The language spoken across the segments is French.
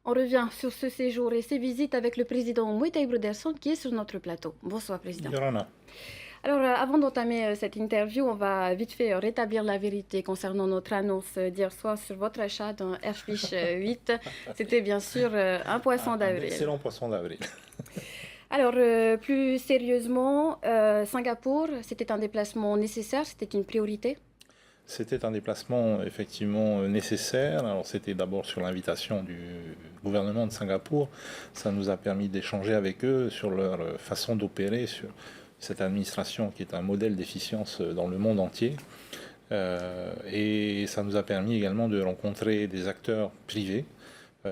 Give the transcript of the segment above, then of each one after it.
On revient sur ce séjour et ses visites avec le président Moitaï Broderson qui est sur notre plateau. Bonsoir, président. Yorana. Alors, avant d'entamer cette interview, on va vite fait rétablir la vérité concernant notre annonce d'hier soir sur votre achat d'un Airfish 8. C'était bien sûr un poisson Un d'avril. excellent poisson d'avril. Alors, plus sérieusement, Singapour, c'était un déplacement nécessaire, c'était une priorité. C'était un déplacement effectivement nécessaire. Alors c'était d'abord sur l'invitation du gouvernement de Singapour. Ça nous a permis d'échanger avec eux sur leur façon d'opérer, sur cette administration qui est un modèle d'efficience dans le monde entier. Et ça nous a permis également de rencontrer des acteurs privés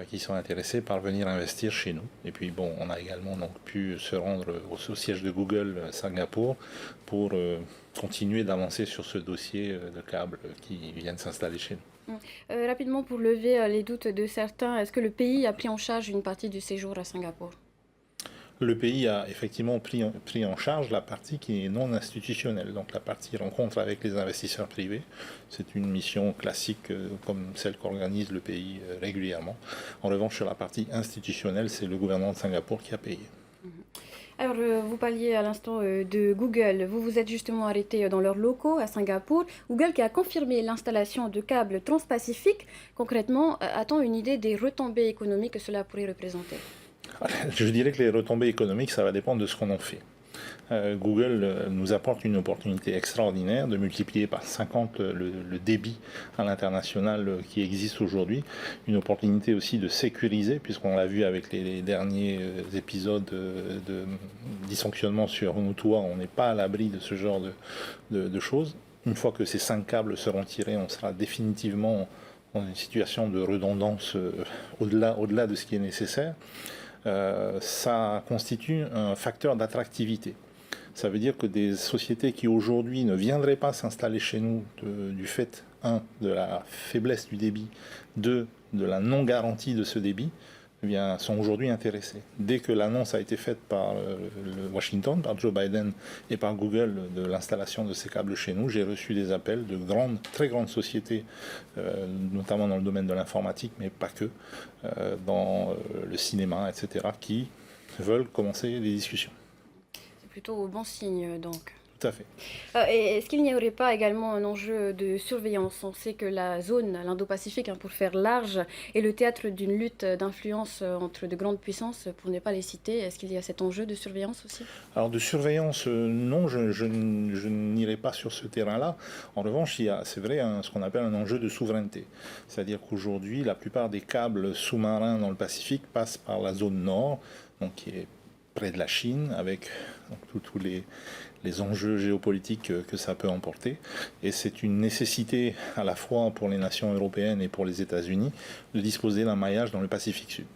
qui sont intéressés par venir investir chez nous. Et puis bon, on a également donc pu se rendre au siège de Google Singapour pour continuer d'avancer sur ce dossier de câbles qui viennent s'installer chez nous. Rapidement, pour lever les doutes de certains, est-ce que le pays a pris en charge une partie du séjour à Singapour? Le pays a effectivement pris en charge la partie qui est non institutionnelle, donc la partie rencontre avec les investisseurs privés. C'est une mission classique comme celle qu'organise le pays régulièrement. En revanche, sur la partie institutionnelle, c'est le gouvernement de Singapour qui a payé. Alors, vous parliez à l'instant de Google. Vous vous êtes justement arrêté dans leurs locaux à Singapour. Google qui a confirmé l'installation de câbles transpacifiques. Concrètement, a-t-on une idée des retombées économiques que cela pourrait représenter? Je dirais que les retombées économiques, ça va dépendre de ce qu'on en fait. Google nous apporte une opportunité extraordinaire de multiplier par 50 le débit à l'international qui existe aujourd'hui. Une opportunité aussi de sécuriser, puisqu'on l'a vu avec les derniers épisodes de dysfonctionnement sur Mutua, on n'est pas à l'abri de ce genre de choses. Une fois que ces 5 câbles seront tirés, on sera définitivement dans une situation de redondance au-delà de ce qui est nécessaire. Ça constitue un facteur d'attractivité. Ça veut dire que des sociétés qui aujourd'hui ne viendraient pas s'installer chez nous du fait, de la faiblesse du débit, de la non-garantie de ce débit, eh bien, sont aujourd'hui intéressées. Dès que l'annonce a été faite par le Washington, par Joe Biden et par Google de l'installation de ces câbles chez nous, j'ai reçu des appels de très grandes sociétés, notamment dans le domaine de l'informatique, mais pas que, dans le cinéma, etc., qui veulent commencer des discussions. C'est plutôt bon signe, donc. Tout à fait. Et est-ce qu'il n'y aurait pas également un enjeu de surveillance? On sait que la zone, l'Indo-Pacifique, pour faire large, est le théâtre d'une lutte d'influence entre de grandes puissances, pour ne pas les citer. Est-ce qu'il y a cet enjeu de surveillance aussi? Alors de surveillance, non, je n'irai pas sur ce terrain-là. En revanche, il y a, c'est vrai, ce qu'on appelle un enjeu de souveraineté. C'est-à-dire qu'aujourd'hui, la plupart des câbles sous-marins dans le Pacifique passent par la zone nord, donc qui est près de la Chine, avec tous les enjeux géopolitiques que ça peut emporter. Et c'est une nécessité à la fois pour les nations européennes et pour les États-Unis de disposer d'un maillage dans le Pacifique Sud.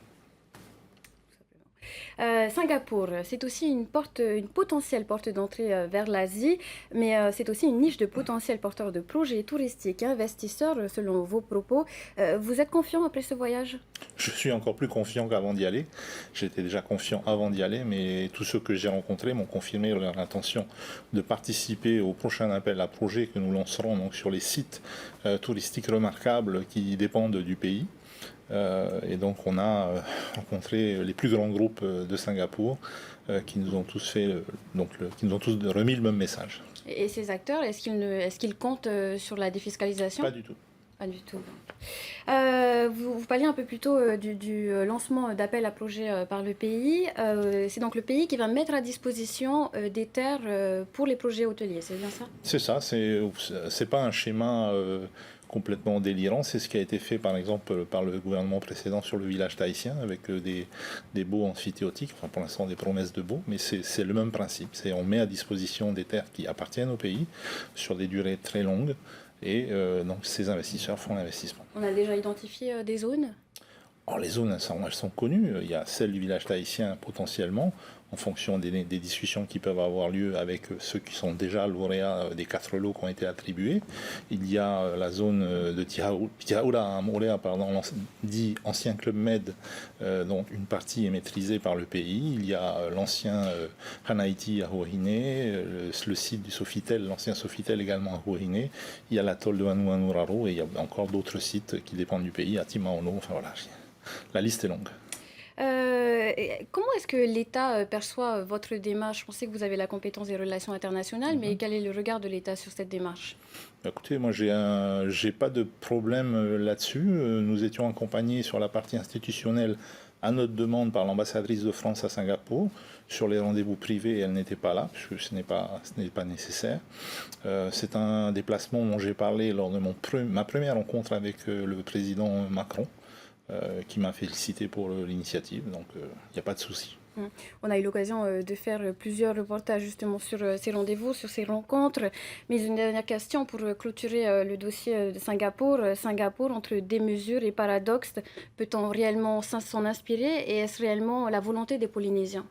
Singapour, c'est aussi une potentielle porte d'entrée vers l'Asie, mais c'est aussi une niche de potentiels porteurs de projets touristiques et investisseurs, selon vos propos. Vous êtes confiant après ce voyage? Je suis encore plus confiant qu'avant d'y aller. J'étais déjà confiant avant d'y aller, mais tous ceux que j'ai rencontrés m'ont confirmé leur intention de participer au prochain appel à projet que nous lancerons donc, sur les sites touristiques remarquables qui dépendent du pays. Et donc on a rencontré les plus grands groupes de Singapour qui nous ont tous qui nous ont tous remis le même message. Et ces acteurs, est-ce qu'ils comptent sur la défiscalisation? Pas du tout. Pas du tout. Vous parliez un peu plus tôt du lancement d'appels à projets par le pays. C'est donc le pays qui va mettre à disposition des terres pour les projets hôteliers, c'est bien ça? C'est ça, c'est pas un schéma complètement délirant. C'est ce qui a été fait par exemple par le gouvernement précédent sur le village tahitien avec des baux amphithéotiques, enfin pour l'instant des promesses de baux, mais c'est le même principe. On met à disposition des terres qui appartiennent au pays sur des durées très longues et donc ces investisseurs font l'investissement. On a déjà identifié des zones? Alors les zones, elles sont connues. Il y a celle du village tahitien potentiellement, en fonction des discussions qui peuvent avoir lieu avec ceux qui sont déjà lauréats des 4 lots qui ont été attribués. Il y a la zone de Tihaura à Morea, dit ancien Club Med, dont une partie est maîtrisée par le pays. Il y a l'ancien Hanaiti à Huahine, le site du Sofitel, l'ancien Sofitel également à Huahine. Il y a l'atoll de Vanuatu et il y a encore d'autres sites qui dépendent du pays, à Timaono. Enfin voilà. La liste est longue. Comment est-ce que l'État perçoit votre démarche? Je sais que vous avez la compétence des relations internationales, mais quel est le regard de l'État sur cette démarche? Écoutez, moi j'ai pas de problème là-dessus. Nous étions accompagnés sur la partie institutionnelle à notre demande par l'ambassadrice de France à Singapour. Sur les rendez-vous privés, elle n'était pas là, puisque ce n'est pas nécessaire. C'est un déplacement dont j'ai parlé lors de ma première rencontre avec le président Macron, qui m'a félicité pour l'initiative, donc il n'y a pas de souci. On a eu l'occasion de faire plusieurs reportages justement sur ces rendez-vous, sur ces rencontres. Mais une dernière question pour clôturer le dossier de Singapour. Singapour, entre démesure et paradoxe, peut-on réellement s'en inspirer et est-ce réellement la volonté des Polynésiens?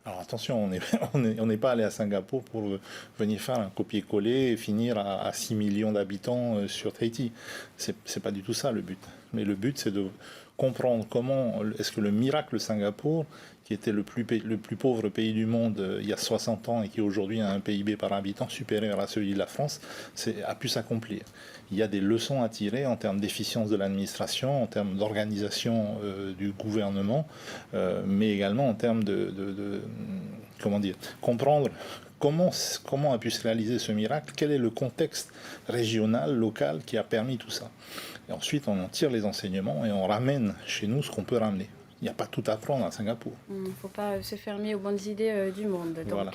Alors attention, on n'est pas allé à Singapour pour venir faire un copier-coller et finir à 6 millions d'habitants sur Tahiti. C'est pas du tout ça le but. Mais le but, c'est de comprendre comment est-ce que le miracle Singapour, qui était le plus pauvre pays du monde il y a 60 ans et qui aujourd'hui a un PIB par habitant supérieur à celui de la France, a pu s'accomplir. Il y a des leçons à tirer en termes d'efficience de l'administration, en termes d'organisation du gouvernement, mais également en termes comment dire, comprendre comment a pu se réaliser ce miracle, quel est le contexte régional, local qui a permis tout ça. Et ensuite, on en tire les enseignements et on ramène chez nous ce qu'on peut ramener. Il n'y a pas tout à apprendre à Singapour. Il ne faut pas se fermer aux bonnes idées du monde. Donc, Voilà.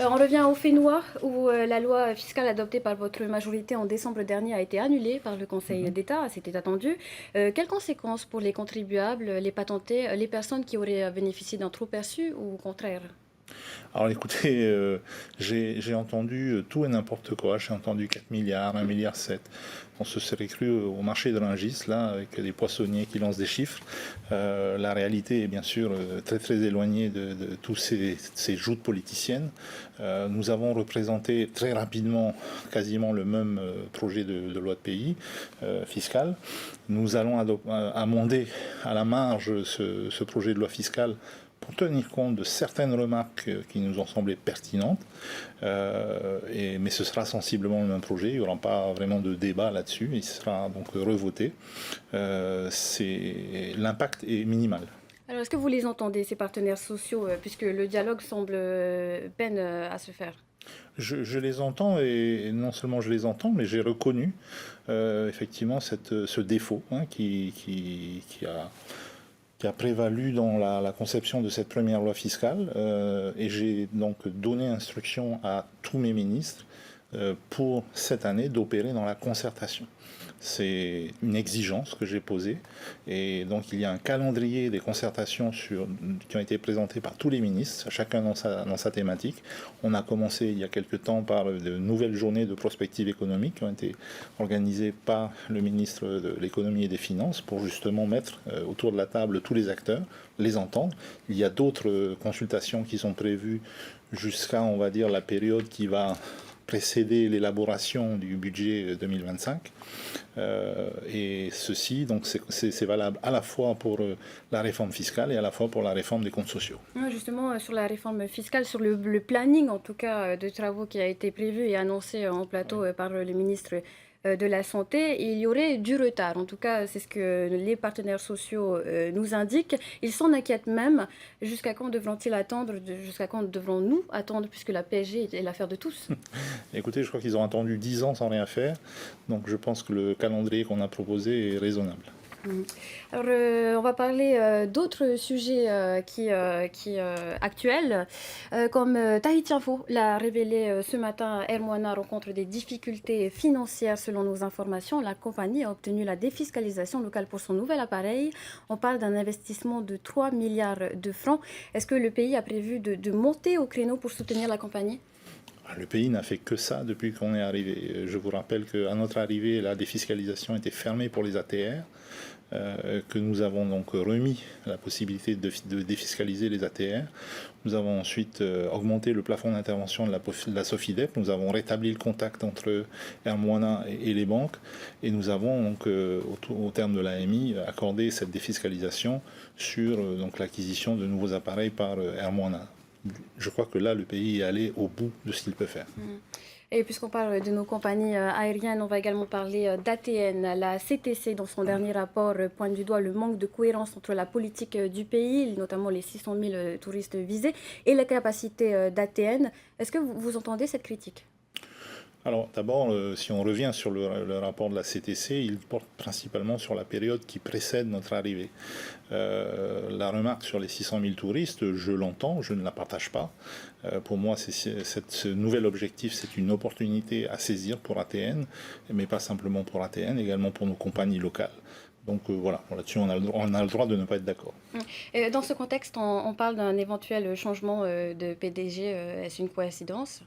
On revient au fait noir où la loi fiscale adoptée par votre majorité en décembre dernier a été annulée par le Conseil d'État, c'était attendu. Quelles conséquences pour les contribuables, les patentés, les personnes qui auraient bénéficié d'un trop perçu ou au contraire? Alors écoutez, j'ai entendu tout et n'importe quoi. J'ai entendu 4 milliards, 1,7 milliard. On se serait cru au marché de Rungis, là, avec des poissonniers qui lancent des chiffres. La réalité est bien sûr très très éloignée de tous ces joutes politiciennes. Nous avons représenté très rapidement quasiment le même projet de loi de pays fiscal. Nous allons amender à la marge ce projet de loi fiscale pour tenir compte de certaines remarques qui nous ont semblé pertinentes, mais ce sera sensiblement le même projet, il n'y aura pas vraiment de débat là-dessus, il sera donc revoté. L'impact est minimal. Alors, est-ce que vous les entendez, ces partenaires sociaux, puisque le dialogue semble peine à se faire? Je les entends, et non seulement je les entends, mais j'ai reconnu effectivement ce défaut qui a prévalu dans la conception de cette première loi fiscale, et j'ai donc donné instruction à tous mes ministres pour cette année d'opérer dans la concertation. C'est une exigence que j'ai posée, et donc il y a un calendrier des concertations qui ont été présentées par tous les ministres, chacun dans sa thématique. On a commencé il y a quelque temps par de nouvelles journées de prospective économique qui ont été organisées par le ministre de l'économie et des finances pour justement mettre autour de la table tous les acteurs, les entendre. Il y a d'autres consultations qui sont prévues jusqu'à, on va dire, la période qui va précéder l'élaboration du budget 2025. Et ceci, donc, c'est valable à la fois pour la réforme fiscale et à la fois pour la réforme des comptes sociaux. Justement, sur la réforme fiscale, sur le planning en tout cas de travaux qui a été prévu et annoncé en plateau par le ministre de la Santé, il y aurait du retard. En tout cas, c'est ce que les partenaires sociaux nous indiquent. Ils s'en inquiètent même. Jusqu'à quand devront-ils attendre? Jusqu'à quand devrons-nous attendre, puisque la PSG est l'affaire de tous? Écoutez, je crois qu'ils ont attendu 10 ans sans rien faire. Donc je pense que le calendrier qu'on a proposé est raisonnable. Alors, on va parler d'autres sujets actuels, comme Tahiti Info l'a révélé ce matin. Air Moana rencontre des difficultés financières selon nos informations. La compagnie a obtenu la défiscalisation locale pour son nouvel appareil. On parle d'un investissement de 3 milliards de francs. Est-ce que le pays a prévu de monter au créneau pour soutenir la compagnie? Le pays n'a fait que ça depuis qu'on est arrivé. Je vous rappelle qu'à notre arrivée, la défiscalisation était fermée pour les ATR. Que nous avons donc remis la possibilité de défiscaliser les ATR. Nous avons ensuite augmenté le plafond d'intervention de la Sofidep. Nous avons rétabli le contact entre Air Moana et les banques. Et nous avons donc, au terme de l'AMI, accordé cette défiscalisation sur donc l'acquisition de nouveaux appareils par Air Moana. Je crois que là, le pays est allé au bout de ce qu'il peut faire. Et puisqu'on parle de nos compagnies aériennes, on va également parler d'ATN. La CTC, dans son dernier rapport, pointe du doigt le manque de cohérence entre la politique du pays, notamment les 600 000 touristes visés, et la capacité d'ATN. Est-ce que vous entendez cette critique? Alors d'abord, si on revient sur le rapport de la CTC, il porte principalement sur la période qui précède notre arrivée. La remarque sur les 600 000 touristes, je l'entends, je ne la partage pas. Pour moi, ce nouvel objectif, c'est une opportunité à saisir pour ATN, mais pas simplement pour ATN, également pour nos compagnies locales. Donc voilà, là-dessus on a le droit de ne pas être d'accord. Dans ce contexte, on parle d'un éventuel changement de PDG. Est-ce une coïncidence?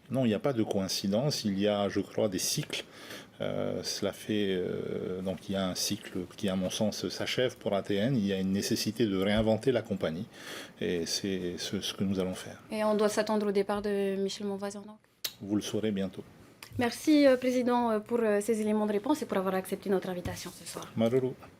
Non, il n'y a pas de coïncidence, il y a, je crois, des cycles. Donc il y a un cycle qui, à mon sens, s'achève pour ATN. Il y a une nécessité de réinventer la compagnie et c'est ce que nous allons faire. Et on doit s'attendre au départ de Michel Monvoisin, donc? Vous le saurez bientôt. Merci, Président, pour ces éléments de réponse et pour avoir accepté notre invitation ce soir. Maruru.